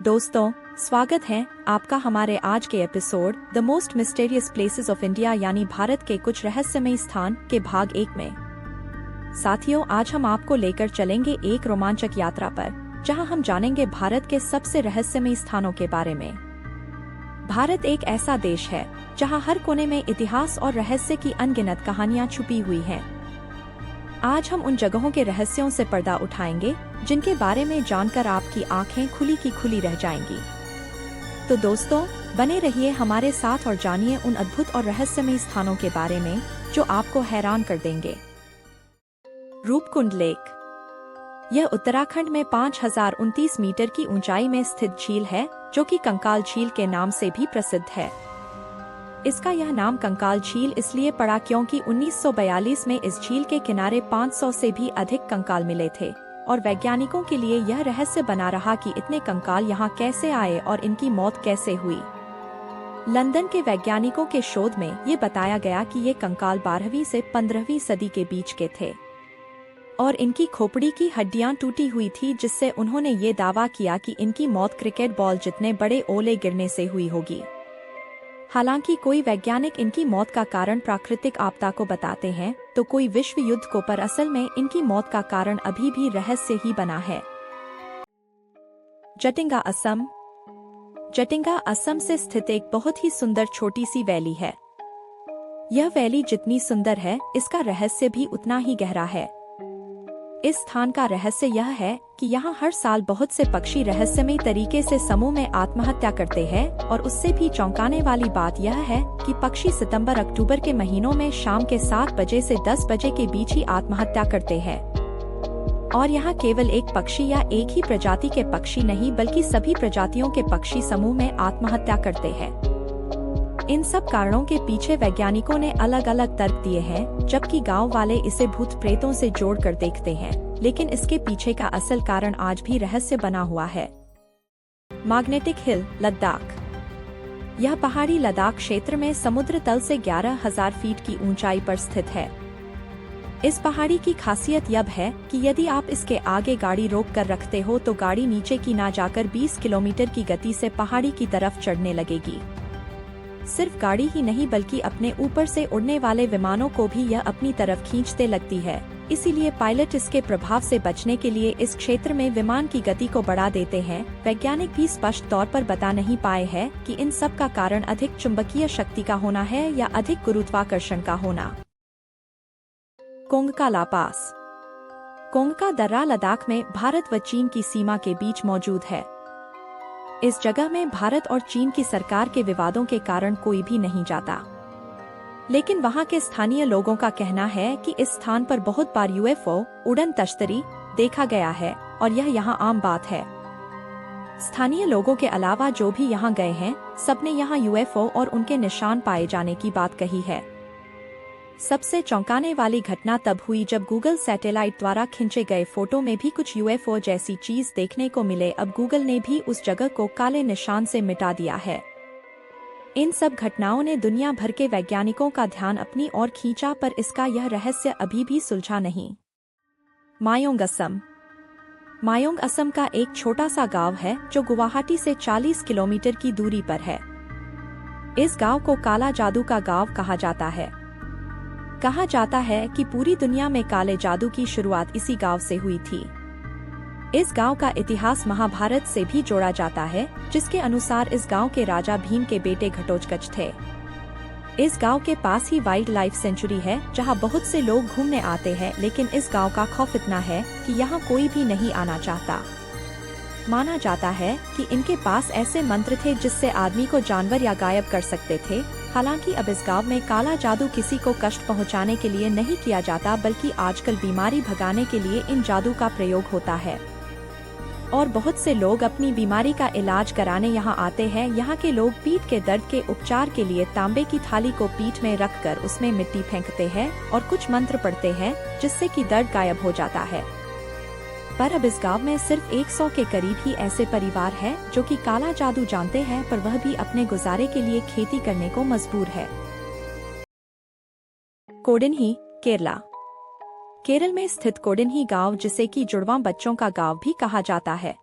दोस्तों, स्वागत है आपका हमारे आज के episode the most mysterious places of India यानी भारत के कुछ रहस्यमयी स्थान के भाग 1 में। साथियों, आज हम आपको लेकर चलेंगे एक रोमांचक यात्रा पर, जहां हम जानेंगे भारत के सबसे रहस्यमयी स्थानों के बारे में। भारत एक ऐसा देश है जहां हर कोने में इतिहास और रहस्य की अनगिनत कहानियां छुपी हुई हैं। आज हम उन जगहों के रहस्यों से पर्दा उठाएंगे जिनके बारे में जानकर आपकी आंखें खुली की खुली रह जाएंगी। तो दोस्तों, बने रहिए हमारे साथ और जानिए उन अद्भुत और रहस्यमयी स्थानों के बारे में जो आपको हैरान कर देंगे। रूपकुंड लेक। यह उत्तराखंड में 5029 मीटर की ऊंचाई में स्थित झील है, जो कि कंकाल झील के नाम से भी प्रसिद्ध है। इसका यह नाम कंकाल झील इसलिए पड़ा क्योंकि 1942 में इस झील के किनारे 500 से भी अधिक कंकाल मिले थे और वैज्ञानिकों के लिए यह रहस्य बना रहा कि इतने कंकाल यहाँ कैसे आए और इनकी मौत कैसे हुई। लंदन के वैज्ञानिकों के शोध में ये बताया गया कि ये कंकाल 12वीं से 15वीं सदी के बीच के थे और इनकी खोपड़ी की हड्डियां टूटी हुई थी, जिससे उन्होंने ये दावा किया कि इनकी मौत क्रिकेट बॉल जितने बड़े ओले गिरने से हुई होगी। हालांकि कोई वैज्ञानिक इनकी मौत का कारण प्राकृतिक आपदा को बताते हैं, तो कोई विश्व युद्ध को, पर असल में इनकी मौत का कारण अभी भी रहस्य ही बना है। जटिंगा असम। जटिंगा असम से स्थित एक बहुत ही सुंदर छोटी सी वैली है। यह वैली जितनी सुंदर है, इसका रहस्य भी उतना ही गहरा है। इस स्थान का रहस्य यह है कि यहाँ हर साल बहुत से पक्षी रहस्यमयी तरीके से समूह में आत्महत्या करते हैं और उससे भी चौंकाने वाली बात यह है कि पक्षी सितंबर-अक्टूबर के महीनों में शाम के 7 बजे से 10 बजे के बीच ही आत्महत्या करते हैं। और यहाँ केवल एक पक्षी या एक ही प्रजाति के पक्षी नहीं, बल्कि सभी प्रजातियों के पक्षी समूह में आत्महत्या करते हैं। इन सब कारणों के पीछे वैज्ञानिकों ने अलग अलग तर्क दिए हैं, जबकि गांव वाले इसे भूत प्रेतों से जोड़कर देखते हैं, लेकिन इसके पीछे का असल कारण आज भी रहस्य बना हुआ है। Magnetic hill, Ladakh. यह पहाड़ी लद्दाख क्षेत्र में समुद्र तल से 11,000 फीट की ऊंचाई पर स्थित है। इस पहाड़ी की खासियत यह है कि यदि आप इसके आगे गाड़ी रोक कर रखते हो तो गाड़ी नीचे की ना जाकर 20 किलोमीटर की गति से पहाड़ी की तरफ चढ़ने लगेगी। सिर्फ गाड़ी ही नहीं, बल्कि अपने ऊपर से उड़ने वाले विमानों को भी यह अपनी तरफ खींचते लगती है। इसीलिए पायलट इसके प्रभाव से बचने के लिए इस क्षेत्र में विमान की गति को बढ़ा देते हैं। वैज्ञानिक भी स्पष्ट तौर पर बता नहीं पाए हैं कि इन सब का कारण अधिक चुंबकीय शक्ति का होना है या अधिक गुरुत्वाकर्षण का होना। कोंगका ला पास। कोंगका दर्रा लद्दाख में भारत व चीन की सीमा के बीच मौजूद है। इस जगह में भारत और चीन की सरकार के विवादों के कारण कोई भी नहीं जाता, लेकिन वहां के स्थानीय लोगों का कहना है कि इस स्थान पर बहुत बार यूएफओ, उड़न तश्तरी देखा गया है और यह यहां आम बात है। स्थानीय लोगों के अलावा जो भी यहां गए हैं, सबने यहां यूएफओ और उनके निशान पाए जाने की बात कही है। सबसे चौंकाने वाली घटना तब हुई जब गूगल सैटेलाइट द्वारा खींचे गए फोटो में भी कुछ यूएफओ जैसी चीज देखने को मिले। अब गूगल ने भी उस जगह को काले निशान से मिटा दिया है। इन सब घटनाओं ने दुनिया भर के वैज्ञानिकों का ध्यान अपनी ओर खींचा, पर इसका यह रहस्य अभी भी सुलझा नहीं। मायोंग असम। मायोंग असम का एक छोटा सा गांव है जो गुवाहाटी से 40 किलोमीटर की दूरी पर है। इस गांव को काला जादू का गांव कहा जाता है। कहा जाता है कि पूरी दुनिया में काले जादू की शुरुआत इसी गांव से हुई थी। इस गांव का इतिहास महाभारत से भी जोड़ा जाता है, जिसके अनुसार इस गांव के राजा भीम के बेटे घटोत्कच थे। इस गांव के पास ही वाइल्ड लाइफ सेंचुरी है, जहां बहुत से लोग घूमने आते हैं, लेकिन इस गांव का खौफ इतना है कि यहां कोई भी नहीं आना चाहता। माना जाता है कि इनके पास ऐसे मंत्र थे जिससे आदमी को जानवर या गायब कर सकते थे। हालांकि अब इस गांव में काला जादू किसी को कष्ट पहुंचाने के लिए नहीं किया जाता, बल्कि आजकल बीमारी भगाने के लिए इन जादू का प्रयोग होता है और बहुत से लोग अपनी बीमारी का इलाज कराने यहाँ आते हैं। यहाँ के लोग पीठ के दर्द के उपचार के लिए तांबे की थाली को पीठ में रखकर उसमें मिट्टी फेंकते हैं और कुछ मंत्र पढ़ते हैं, जिससे कि दर्द गायब हो जाता है। पर अब इस गांव में सिर्फ 100 के करीब ही ऐसे परिवार हैं जो कि काला जादू जानते हैं, पर वह भी अपने गुजारे के लिए खेती करने को मजबूर है। कोडिन्ही, केरला। केरल में स्थित कोडिन्ही गांव, जिसे कि जुड़वां बच्चों का गांव भी कहा जाता है,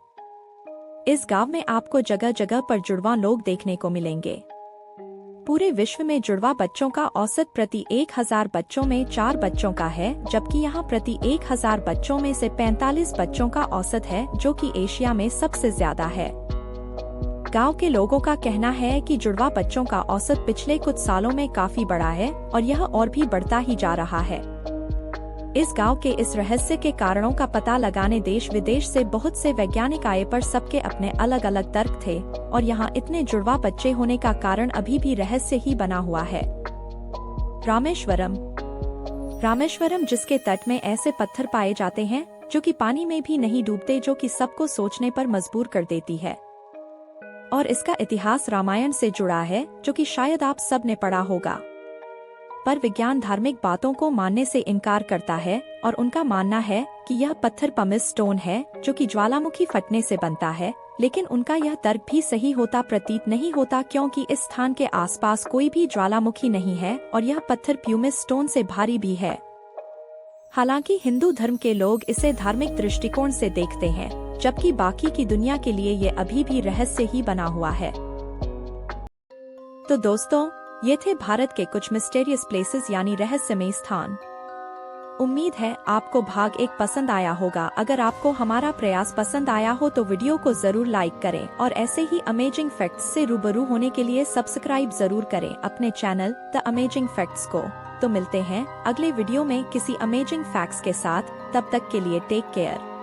इस गांव में आपको जगह जगह पर जुड़वा लोग देखने को मिलेंगे। पूरे विश्व में जुड़वा बच्चों का औसत प्रति 1000 बच्चों में 4 बच्चों का है, जबकि यहाँ प्रति 1000 बच्चों में से 45 बच्चों का औसत है, जो कि एशिया में सबसे ज्यादा है। गांव के लोगों का कहना है कि जुड़वा बच्चों का औसत पिछले कुछ सालों में काफी बढ़ा है और यह और भी बढ़ता ही जा रहा है। इस गांव के इस रहस्य के कारणों का पता लगाने देश विदेश से बहुत से वैज्ञानिक आए, पर सबके अपने अलग अलग तर्क थे और यहाँ इतने जुड़वा बच्चे होने का कारण अभी भी रहस्य ही बना हुआ है। रामेश्वरम जिसके तट में ऐसे पत्थर पाए जाते हैं जो कि पानी में भी नहीं डूबते, जो कि सबको सोचने पर मजबूर कर देती है। और इसका इतिहास रामायण से जुड़ा है, जो कि शायद आप सब ने पढ़ा होगा। पर विज्ञान धार्मिक बातों को मानने से इनकार करता है और उनका मानना है कि यह पत्थर पमिस स्टोन है, जो कि ज्वालामुखी फटने से बनता है। लेकिन उनका यह तर्क भी सही होता प्रतीत नहीं होता, क्योंकि इस स्थान के आसपास कोई भी ज्वालामुखी नहीं है और यह पत्थर प्यूमिस स्टोन से भारी भी है। हालांकि हिंदू धर्म के लोग इसे धार्मिक दृष्टिकोण से देखते हैं, जबकि बाकी की दुनिया के लिए ये अभी भी रहस्य ही बना हुआ है। तो दोस्तों, ये थे भारत के कुछ मिस्टेरियस प्लेसेस यानी रहस्यमय स्थान। उम्मीद है आपको भाग 1 पसंद आया होगा। अगर आपको हमारा प्रयास पसंद आया हो तो वीडियो को जरूर लाइक करें और ऐसे ही अमेजिंग फैक्ट्स से रूबरू होने के लिए सब्सक्राइब जरूर करें अपने चैनल द अमेजिंग फैक्ट्स को। तो मिलते हैं अगले वीडियो में किसी अमेजिंग फैक्ट्स के साथ। तब तक के लिए टेक केयर।